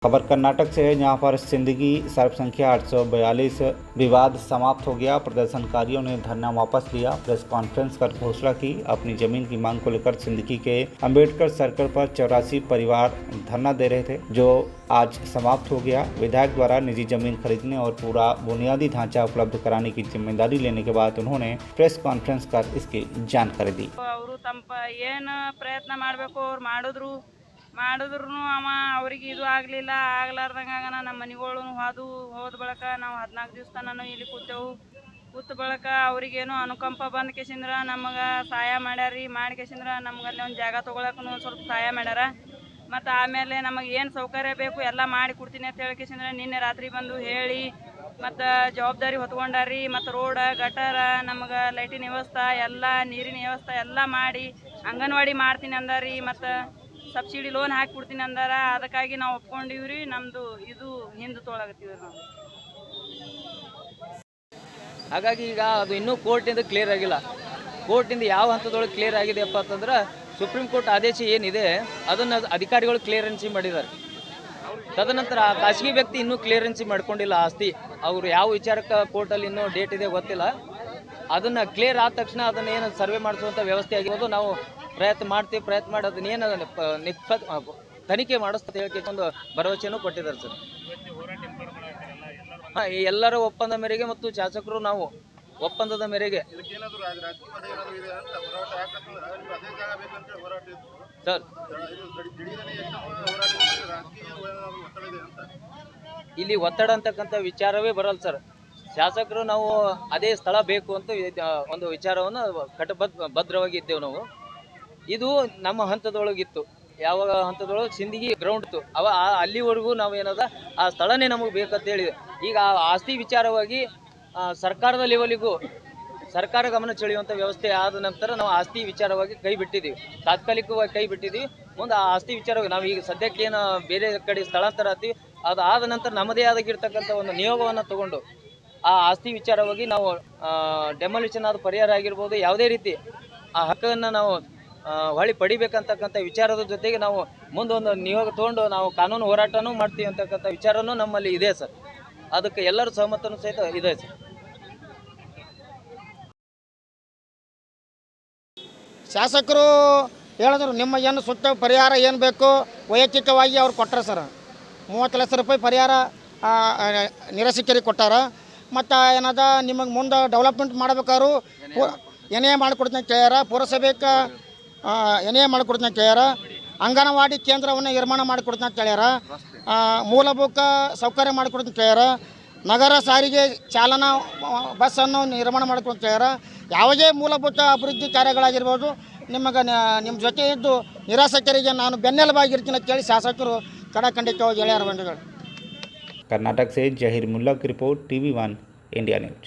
खबर कर्नाटक से है, जहां पर सिंदगी सर्व संख्या 842 विवाद समाप्त हो गया। प्रदर्शनकारियों ने धरना वापस लिया, प्रेस कॉन्फ्रेंस कर घोषणा की। अपनी जमीन की मांग को लेकर सिंदगी के अंबेडकर सर्कल पर 84 परिवार धरना दे रहे थे, जो आज समाप्त हो गया। विधायक द्वारा निजी जमीन खरीदने और पूरा बुनियादी ढांचा उपलब्ध कराने की जिम्मेदारी लेने के बाद उन्होंने प्रेस कॉन्फ्रेंस कर इसकी जानकारी दी। ಮಾಡಿದ್ರು ಅವ ಅವ್ರಿಗೆ ಇದು ಆಗಲಿಲ್ಲ ಆಗ್ಲಾರ್ದಂಗ ನಮ್ಮ ಮನೆಗಳು ಹೋದ ಬಳಕ ನಾವು 14 ದಿವಸ ತನಕ ಇಲ್ಲಿ ಕೂತ ಬಳಕ ಅವ್ರಿಗೇನು ಅನುಕಂಪ ಬಂದ ಕೇಸಿಂದ್ರ ನಮಗೆ ಸಹಾಯ ಮಾಡ್ಯಾರಿ. ಮಾಡಿ ಕೇಸಿಂದ್ರ ನಮ್ಗೆ ಅಲ್ಲಿ ಒಂದು ಜಾಗ ತೊಗೊಳಕ್ಕೂ ಒಂದು ಸ್ವಲ್ಪ ಸಹಾಯ ಮಾಡ್ಯಾರ. ಮತ್ತು ಆಮೇಲೆ ನಮಗೆ ಏನು ಸೌಕರ್ಯ ಬೇಕು ಎಲ್ಲ ಮಾಡಿ ಕೊಡ್ತೀನಿ ಅಂತ ಹೇಳಿ ಕೇಸಿಂದ್ರ ನಿನ್ನೆ ರಾತ್ರಿ ಬಂದು ಹೇಳಿ ಮತ್ತು ಜವಾಬ್ದಾರಿ ಹೊತ್ಕೊಂಡಾರಿ. ಮತ್ತು ರೋಡ್ ಗಟಾರ ನಮಗೆ ಲೈಟಿನ ವ್ಯವಸ್ಥೆ ಎಲ್ಲ ನೀರಿನ ವ್ಯವಸ್ಥೆ ಎಲ್ಲ ಮಾಡಿ ಅಂಗನವಾಡಿ ಮಾಡ್ತೀನಿ ಅಂದಾರಿ. ಮತ್ತು ಸಬ್ಸಿಡಿ ಲೋನ್ ಹಾಕಿ ಕೊಡ್ತೀನಿ ಅಂದಾರ. ಅದಕ್ಕಾಗಿ ನಾವು ಒಪ್ಕೊಂಡಿವ್ರಿ. ನಮ್ಮದು ಇದು ಹಿಂದೆ ತೊಗೊಳಕತ್ತೀವಿ ನಾವು. ಹಾಗಾಗಿ ಈಗ ಅದು ಇನ್ನೂ ಕೋರ್ಟಿಂದ ಕ್ಲಿಯರ್ ಆಗಿಲ್ಲ. ಕೋರ್ಟಿಂದ ಯಾವ ಹಂತದೊಳಗೆ ಕ್ಲಿಯರ್ ಆಗಿದೆಯಪ್ಪ ಅಂತಂದ್ರೆ ಸುಪ್ರೀಂ ಕೋರ್ಟ್ ಆದೇಶ ಏನಿದೆ ಅದನ್ನು ಅಧಿಕಾರಿಗಳು ಕ್ಲಿಯರೆನ್ಸಿ ಮಾಡಿದ್ದಾರೆ. ತದನಂತರ ಆ ಖಾಸಗಿ ವ್ಯಕ್ತಿ ಇನ್ನೂ ಕ್ಲಿಯರೆನ್ಸಿ ಮಾಡ್ಕೊಂಡಿಲ್ಲ ಆಸ್ತಿ. ಅವರು ಯಾವ ವಿಚಾರಕ್ಕೆ ಕೋರ್ಟಲ್ಲಿ ಇನ್ನೂ ಡೇಟ್ ಇದೆ ಗೊತ್ತಿಲ್ಲ. ಅದನ್ನು ಕ್ಲಿಯರ್ ಆದ ತಕ್ಷಣ ಅದನ್ನು ಏನು ಸರ್ವೆ ಮಾಡಿಸುವಂಥ ವ್ಯವಸ್ಥೆ ಆಗಿರೋದು ನಾವು ಪ್ರಯತ್ನ ಮಾಡಿ ಅದನ್ನೇನು ತನಿಖೆ ಮಾಡಿಸ್ತದೆ ಹೇಳಕ್ಕೆ ಒಂದು ಭರವಸೆಯನ್ನು ಕೊಟ್ಟಿದ್ದಾರೆ ಸರ್. ಹಾಂ, ಎಲ್ಲರ ಒಪ್ಪಂದ ಮೇರೆಗೆ ಮತ್ತು ಶಾಸಕರು ನಾವು ಒಪ್ಪಂದದ ಮೇರೆಗೆ ಸರ್ ಇಲ್ಲಿ ಒತ್ತಡ ಅಂತಕ್ಕಂಥ ವಿಚಾರವೇ ಬರಲ್ಲ ಸರ್. ಶಾಸಕರು ನಾವು ಅದೇ ಸ್ಥಳ ಬೇಕು ಅಂತ ಒಂದು ವಿಚಾರವನ್ನು ಭದ್ರವಾಗಿ ಇದ್ದೇವೆ ನಾವು. ಇದು ನಮ್ಮ ಹಂತದೊಳಗಿತ್ತು. ಯಾವ ಹಂತದೊಳಗೆ ಸಿಂದಗಿ ಗ್ರೌಂಡ್ ಇತ್ತು ಅಲ್ಲಿವರೆಗೂ ನಾವು ಏನದ ಆ ಸ್ಥಳನೇ ನಮಗೆ ಬೇಕಂತ ಹೇಳಿದೆ. ಈಗ ಆ ಆಸ್ತಿ ವಿಚಾರವಾಗಿ ಸರ್ಕಾರದ ಲೆವೆಲಿಗೂ ಸರ್ಕಾರ ಗಮನ ಸೆಳೆಯುವಂಥ ವ್ಯವಸ್ಥೆ ಆದ ನಂತರ ನಾವು ಆಸ್ತಿ ವಿಚಾರವಾಗಿ ಕೈ ಬಿಟ್ಟಿದ್ದೀವಿ, ತಾತ್ಕಾಲಿಕವಾಗಿ ಕೈ ಬಿಟ್ಟಿದ್ದೀವಿ. ಮುಂದೆ ಆ ಆಸ್ತಿ ವಿಚಾರವಾಗಿ ನಾವು ಈಗ ಸದ್ಯಕ್ಕೆ ಏನು ಬೇರೆ ಕಡೆ ಸ್ಥಳಾಂತರ ಆಗ್ತೀವಿ, ಅದು ಆದ ನಂತರ ನಮ್ಮದೇ ಆದಾಗಿರ್ತಕ್ಕಂಥ ಒಂದು ನಿಯೋಗವನ್ನು ತಗೊಂಡು ಆ ಆಸ್ತಿ ವಿಚಾರವಾಗಿ ನಾವು ಡೆಮಾಲಿಷನ್ ಆದ ಪರಿಹಾರ ಆಗಿರ್ಬೋದು, ಯಾವುದೇ ರೀತಿ ಆ ಹಕ್ಕನ್ನು ನಾವು ಹೊಳಿ ಪಡಿಬೇಕಂತಕ್ಕಂಥ ವಿಚಾರದ ಜೊತೆಗೆ ನಾವು ಮುಂದೊಂದು ನಿಯೋಗ ತೊಗೊಂಡು ನಾವು ಕಾನೂನು ಹೋರಾಟನೂ ಮಾಡ್ತೀವಿ ಅಂತಕ್ಕಂಥ ವಿಚಾರನೂ ನಮ್ಮಲ್ಲಿ ಇದೆ ಸರ್. ಅದಕ್ಕೆ ಎಲ್ಲರ ಸಹಮತನೂ ಸಹಿತ ಇದೆ ಸರ್. ಶಾಸಕರು ಹೇಳಿದ್ರು ನಿಮ್ಮ ಏನು ಸುತ್ತ ಪರಿಹಾರ ಏನು ಬೇಕು ವೈಯಕ್ತಿಕವಾಗಿ ಅವ್ರು ಕೊಟ್ಟರು ಸರ್. 30 ಲಕ್ಷ ರೂಪಾಯಿ ಪರಿಹಾರ ನಿರಾಶ್ರಿತರಿಗೆ ಕೊಟ್ಟಾರ. ಮತ್ತು ಏನದ ನಿಮಗೆ ಮುಂದೆ ಡೆವಲಪ್ಮೆಂಟ್ ಮಾಡ್ಬೇಕಾದ್ರು ಏನೇ ಮಾಡಿಕೊಡ್ತೀನಿ ಅಂತ ಹೇಳ್ಯಾರ. ಪುರಸಭೆಗೆ ಏನೇ ಮಾಡಿಕೊಡ್ತೀನಿ ಅಂತ ಹೇಳ್ಯಾರ. ಅಂಗನವಾಡಿ ಕೇಂದ್ರವನ್ನು ನಿರ್ಮಾಣ ಮಾಡಿಕೊಡ್ತೀನಿ ಅಂತ ಹೇಳ್ಯಾರ. ಮೂಲಭೂತ ಸೌಕರ್ಯ ಮಾಡಿಕೊಡ್ತೀನಿ ಅಂತ ಹೇಳ್ಯಾರ. ನಗರ ಸಾರಿಗೆ ಚಾಲನಾ ಬಸ್ಸನ್ನು ನಿರ್ಮಾಣ ಮಾಡಿಕೊಡ್ತೀನಿ ಅಂತ ಹೇಳ್ಯಾರ. ಯಾವುದೇ ಮೂಲಭೂತ ಅಭಿವೃದ್ಧಿ ಕಾರ್ಯಗಳಾಗಿರ್ಬೋದು ನಿಮ್ಮ ಜೊತೆ ಇದ್ದು ನಿರಾಸಕ್ತರಿಗೆ ನಾನು ಬೆನ್ನೆಲುಬಾಗಿರ್ತೀನಿ ಅಂತ ಹೇಳಿ ಶಾಸಕರು ಕಡಖಂಡಿತವಾಗಿ ಹೇಳ್ಯಾರ ಬಂಧುಗಳು. कर्नाटक से जहीर मुल्ला की रिपोर्ट, TV1 इंडिया न्यूज।